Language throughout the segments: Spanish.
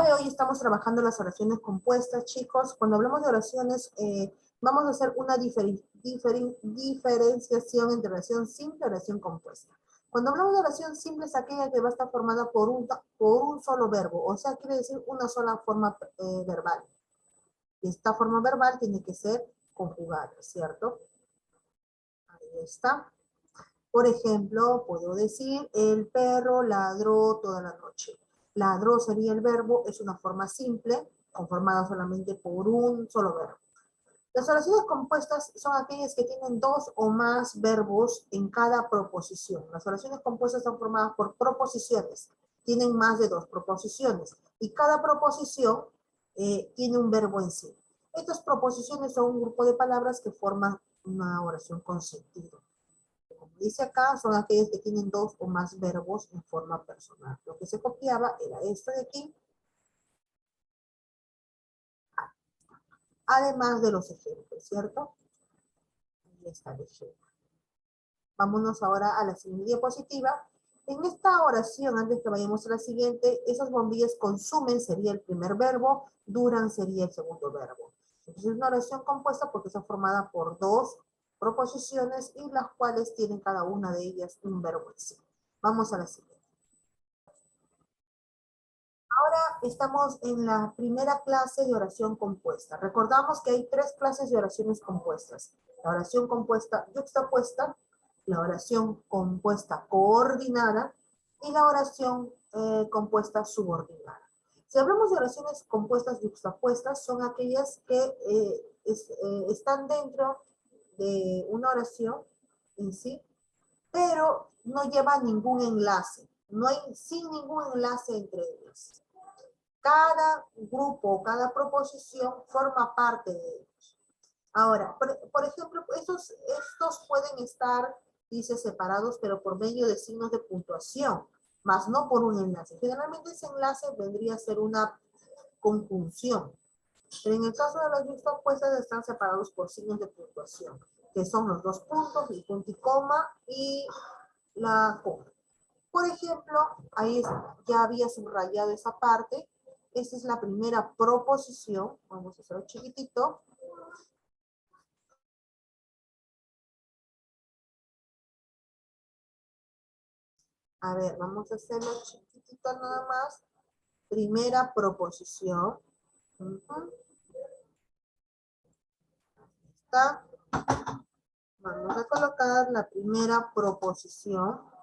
De hoy estamos trabajando las oraciones compuestas, chicos. Cuando hablamos de oraciones, vamos a hacer una diferenciación entre oración simple y oración compuesta. Cuando hablamos de oración simple es aquella que va a estar formada por un solo verbo, o sea, quiere decir una sola forma verbal. Y esta forma verbal tiene que ser conjugada, ¿cierto? Ahí está. Por ejemplo, puedo decir, el perro ladró toda la noche. Ladró sería el verbo, es una forma simple, conformada solamente por un solo verbo. Las oraciones compuestas son aquellas que tienen dos o más verbos en cada proposición. Las oraciones compuestas son formadas por proposiciones, tienen más de dos proposiciones, y cada proposición tiene un verbo en sí. Estas proposiciones son un grupo de palabras que forman una oración con sentido. Como dice acá, son aquellas que tienen dos o más verbos en forma personal. Lo que se copiaba era esto de aquí, además de los ejemplos, ¿cierto? Ahí está el ejemplo. Vámonos ahora a la siguiente diapositiva. En esta oración, antes que vayamos a la siguiente, esas bombillas consumen sería el primer verbo, duran sería el segundo verbo. Entonces es una oración compuesta porque está formada por dos proposiciones y las cuales tienen cada una de ellas un verbo en sí. Vamos a la siguiente. Ahora estamos en la primera clase de oración compuesta. Recordamos que hay tres clases de oraciones compuestas. La oración compuesta yuxtapuesta, la oración compuesta coordinada y la oración compuesta subordinada. Si hablamos de oraciones compuestas yuxtapuestas, son aquellas que están dentro de una oración en sí, pero no lleva ningún enlace. No hay sin ningún enlace entre ellas. Cada grupo, cada proposición forma parte de ellos. Ahora, por ejemplo, estos pueden estar, dice, separados, pero por medio de signos de puntuación, más no por un enlace. Generalmente ese enlace vendría a ser una conjunción. Pero en el caso de las yuxtapuestas están separados por signos de puntuación, que son los dos puntos, el punto y coma y la coma. Por ejemplo, ahí ya había subrayado esa parte. Esta es la primera proposición. Vamos a hacerlo chiquitito. A ver, vamos a hacerlo chiquitito nada más. Primera proposición. Está. Vamos a colocar la primera proposición. Voy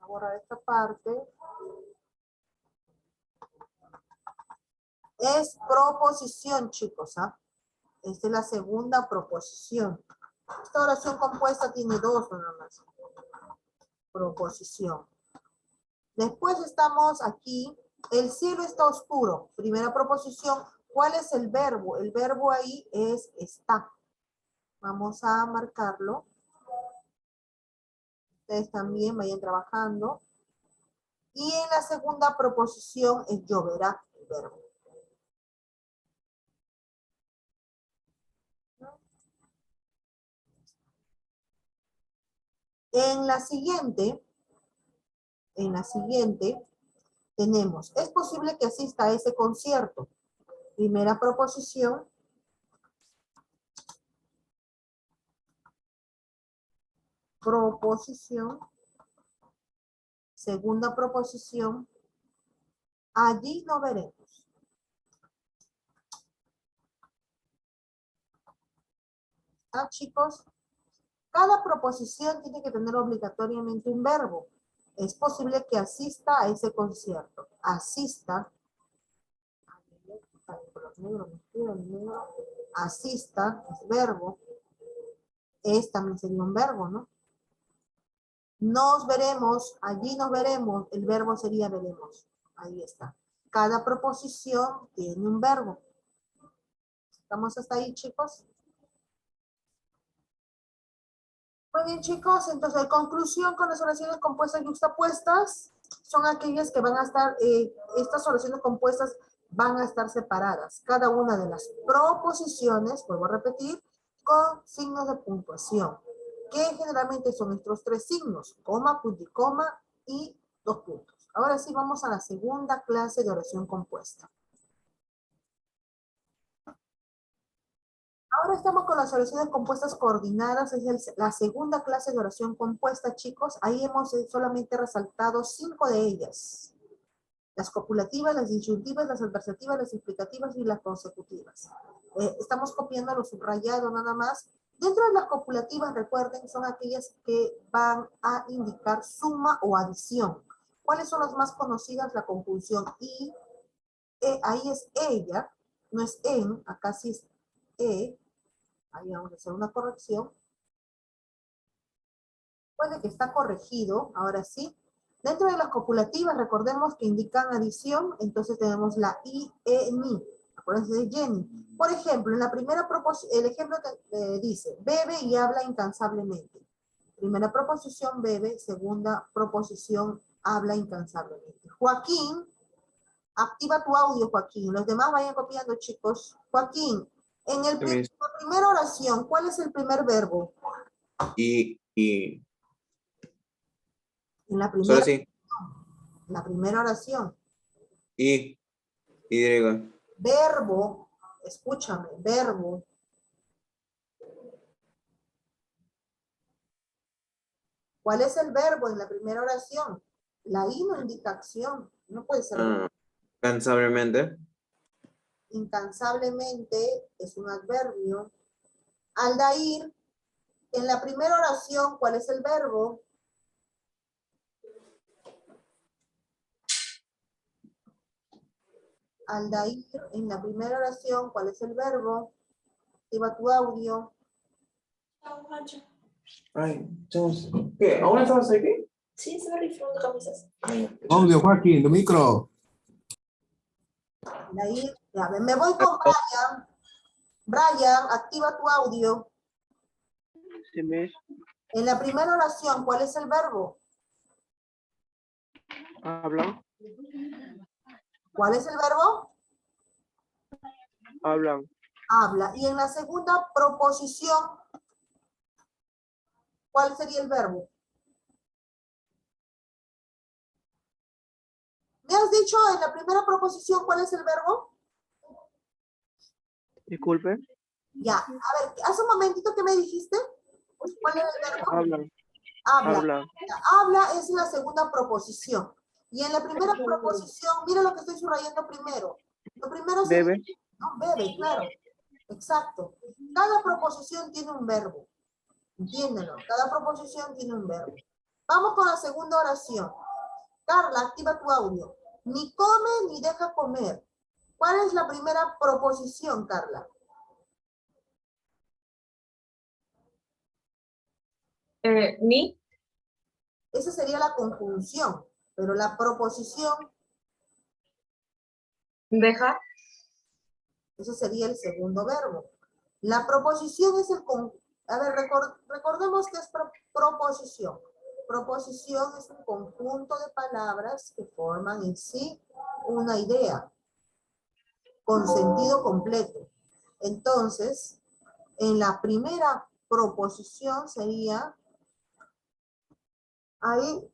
a borrar esta parte. Es proposición, chicos, ¿ah? Esta es la segunda proposición. Esta oración compuesta tiene dos nada más. Proposición. Después estamos aquí. El cielo está oscuro. Primera proposición. ¿Cuál es el verbo? El verbo ahí es está. Vamos a marcarlo. Ustedes también vayan trabajando. Y en la segunda proposición es lloverá el verbo. En la siguiente tenemos, es posible que asista a ese concierto. Primera proposición. Proposición. Segunda proposición. Allí no veremos. ¿Ah, chicos? Cada proposición tiene que tener obligatoriamente un verbo. Es posible que asista a ese concierto. Asista. Asista es verbo. Es también sería un verbo, ¿no? Nos veremos, allí nos veremos, el verbo sería veremos. Ahí está. Cada proposición tiene un verbo. ¿Estamos hasta ahí, chicos? Muy bien, chicos. Entonces, en conclusión, con las oraciones compuestas y juxtapuestas, son aquellas que van a estar, estas oraciones compuestas van a estar separadas. Cada una de las proposiciones, vuelvo a repetir, con signos de puntuación, que generalmente son estos tres signos, coma, punto y coma y dos puntos. Ahora sí vamos a la segunda clase de oración compuesta. Ahora estamos con las oraciones compuestas coordinadas. La segunda clase de oración compuesta, chicos. Ahí hemos solamente resaltado 5 de ellas. Las copulativas, las disyuntivas, las adversativas, las explicativas y las consecutivas. Estamos copiando lo subrayado nada más. Dentro de las copulativas, recuerden, son aquellas que van a indicar suma o adición. ¿Cuáles son las más conocidas? La conjunción y, ahí es ella, no es en, acá sí es ahí vamos a hacer una corrección. Puede que está corregido, ahora sí. Dentro de las copulativas, recordemos que indican adición, entonces tenemos la I, E, ni. Acuérdense de Jenny. Por ejemplo, en la primera proposición, el ejemplo dice, bebe y habla incansablemente. Primera proposición, bebe. Segunda proposición, habla incansablemente. Joaquín, activa tu audio, Joaquín. Los demás vayan copiando, chicos. Joaquín, en la primera oración, ¿cuál es el primer verbo? Y. En la Solo primera, así. la primera oración. Y. Verbo, escúchame, verbo. ¿Cuál es el verbo en la primera oración? La I no indica acción, no puede ser. Cansablemente. Incansablemente es un adverbio. Aldair, en la primera oración, ¿cuál es el verbo? Aldair, en la primera oración, ¿cuál es el verbo? Activa tu audio. Ay, ¿qué? ¿Aún estabas aquí? Sí, estaba rifando camisas. Audio, Joaquín, tu micro. Aldair, ya, me voy con Brian. Brian, activa tu audio. Sí, me En la primera oración, ¿cuál es el verbo? hablan, ¿Cuál es el verbo? hablan, Habla. Y en la segunda proposición, ¿cuál sería el verbo? ¿Me has dicho en la primera proposición cuál es el verbo? disculpe, Ya. A ver, hace un momentito que me dijiste. ¿Cuál era el verbo? hablan, Habla. hablan. Habla es la segunda proposición. Y en la primera proposición, mira lo que estoy subrayando primero. Lo primero sería, Bebe, no, bebe, claro. Exacto. Cada proposición tiene un verbo. Entiéndelo. Cada proposición tiene un verbo. Vamos con la segunda oración. Carla, activa tu audio. Ni come ni deja comer. ¿Cuál es la primera proposición, Carla? Ni. Esa sería la conjunción, pero la proposición, Deja. ese sería el segundo verbo. La proposición es el... A ver, recordemos que es proposición. Proposición es un conjunto de palabras que forman en sí una idea con sentido completo. Entonces, en la primera proposición sería ahí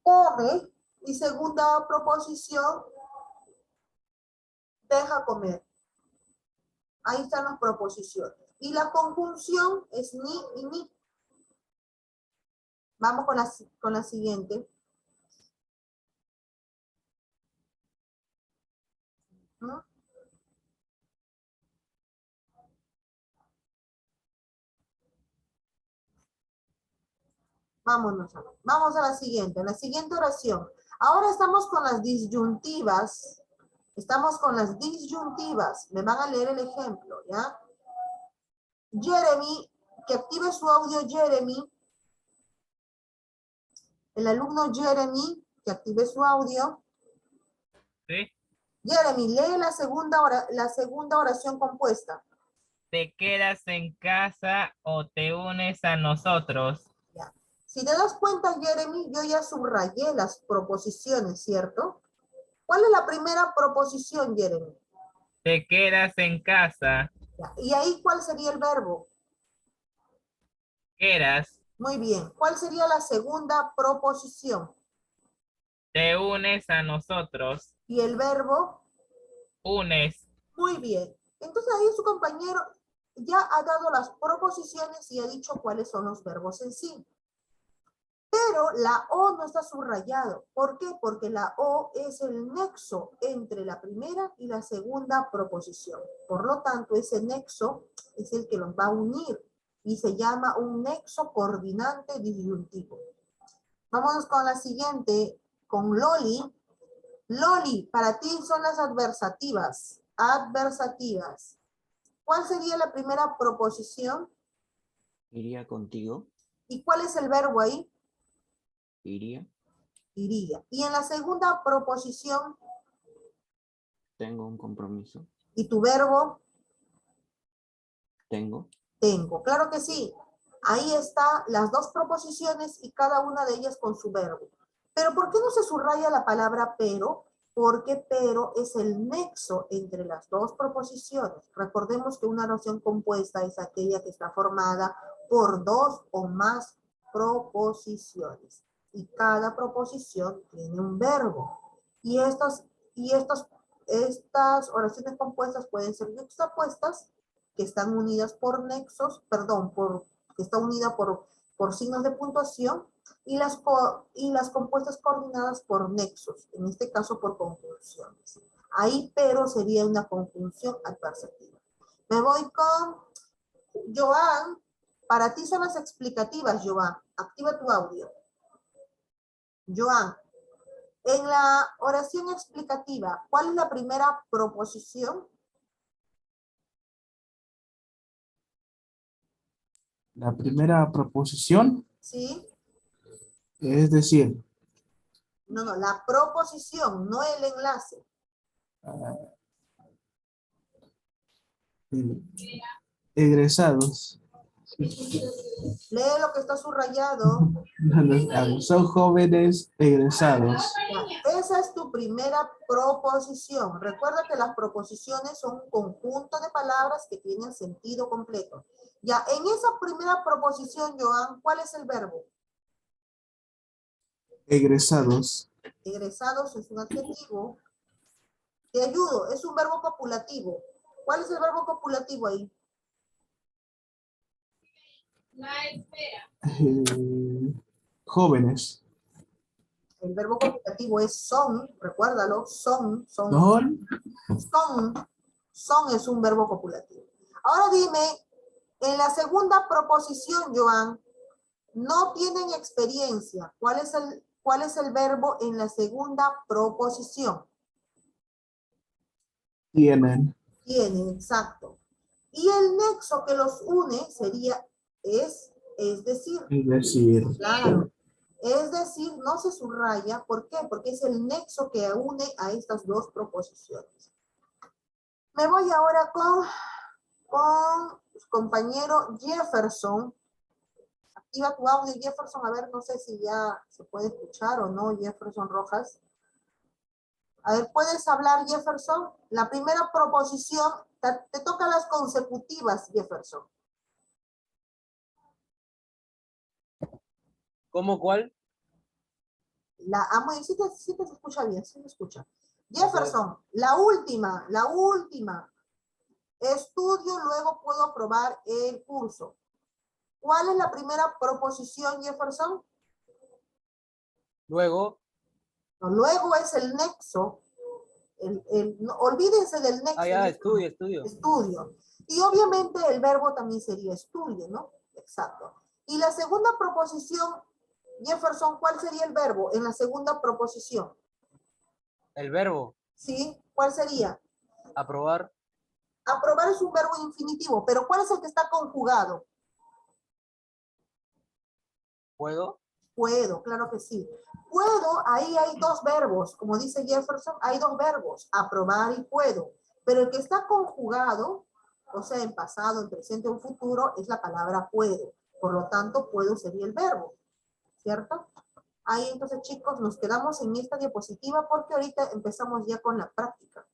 come, y segunda proposición deja comer. Ahí están las proposiciones. Y la conjunción es ni y ni. Vamos con la siguiente. ¿Mm? Vamos a la siguiente. La siguiente oración. Ahora estamos con las disyuntivas. Estamos con las disyuntivas. Me van a leer el ejemplo, ¿ya? Jeremy, que active su audio, Jeremy. El alumno Jeremy, que active su audio. ¿Sí? Jeremy, lee la segunda oración compuesta. ¿Te quedas en casa o te unes a nosotros? Ya. Si te das cuenta, Jeremy, yo ya subrayé las proposiciones, ¿cierto? ¿Cuál es la primera proposición, Jeremy? ¿Te quedas en casa? Ya. Y ahí, ¿cuál sería el verbo? ¿Quedas? Muy bien. ¿Cuál sería la segunda proposición? te unes a nosotros, Y el verbo, unes. muy bien. Entonces ahí su compañero ya ha dado las proposiciones y ha dicho cuáles son los verbos en sí. Pero la O no está subrayado. ¿Por qué? Porque la O es el nexo entre la primera y la segunda proposición. Por lo tanto, ese nexo es el que los va a unir y se llama un nexo coordinante disyuntivo. Vámonos con la siguiente, con Loli. Loli, para ti son las adversativas. Adversativas. ¿Cuál sería la primera proposición? Iría contigo, ¿Y cuál es el verbo ahí? iría, Iría. Y en la segunda proposición, tengo un compromiso, ¿y tu verbo? tengo, Tengo. Claro que sí. Ahí está las dos proposiciones y cada una de ellas con su verbo. Pero ¿por qué no se subraya la palabra pero? Porque pero es el nexo entre las dos proposiciones. Recordemos que una oración compuesta es aquella que está formada por dos o más proposiciones. Y cada proposición tiene un verbo. Y estas oraciones compuestas pueden ser yuxtapuestas, que están unidas por nexos, perdón, que está unida por signos de puntuación, y las compuestas coordinadas por nexos, en este caso por conjunciones. Ahí pero sería una conjunción adversativa. Me voy con Joan. Para ti son las explicativas, Joan. Activa tu audio. Joan, en la oración explicativa, ¿cuál es la primera proposición? La primera proposición, ¿Sí? es decir, No, la proposición, no el enlace. eh, egresados. Lee lo que está subrayado. Son jóvenes egresados. Ya, esa es tu primera proposición. Recuerda que las proposiciones son un conjunto de palabras que tienen sentido completo. Ya, en esa primera proposición, Joan, ¿cuál es el verbo? Egresados. Egresados es un adjetivo. Te ayudo, es un verbo copulativo. ¿Cuál es el verbo copulativo ahí? Jóvenes. El verbo copulativo es son, recuérdalo, son. Son Son es un verbo copulativo. Ahora dime, en la segunda proposición, Joan, no tienen experiencia. ¿Cuál es el verbo en la segunda proposición? tienen. Tienen, exacto. Y el nexo que los une sería es decir. Es decir, Claro. Es decir, no se subraya. ¿Por qué? Porque es el nexo que une a estas dos proposiciones. Me voy ahora con su compañero Jefferson. Activa tu audio, Jefferson. A ver, no sé si ya se puede escuchar o no, Jefferson Rojas. A ver, ¿puedes hablar, Jefferson? La primera proposición, te toca las consecutivas, Jefferson. ¿Cómo cuál? Sí te se escucha bien, sí se escucha. Jefferson, la última. Estudio, luego puedo aprobar el curso. ¿Cuál es la primera proposición, Jefferson? Luego. No, luego es el nexo. No, olvídense del nexo. Ya, estudio. Estudio. Y obviamente el verbo también sería estudio, ¿no? Exacto. Y la segunda proposición, Jefferson, ¿cuál sería el verbo en la segunda proposición? El verbo. ¿Sí? ¿Cuál sería? Aprobar. Aprobar es un verbo infinitivo, pero ¿cuál es el que está conjugado? ¿Puedo? Puedo, claro que sí. Puedo, ahí hay dos verbos, como dice Jefferson, hay dos verbos, aprobar y puedo. Pero el que está conjugado, o sea, en pasado, en presente o en futuro, es la palabra puedo. Por lo tanto, puedo sería el verbo, ¿cierto? Ahí entonces, chicos, nos quedamos en esta diapositiva porque ahorita empezamos ya con la práctica.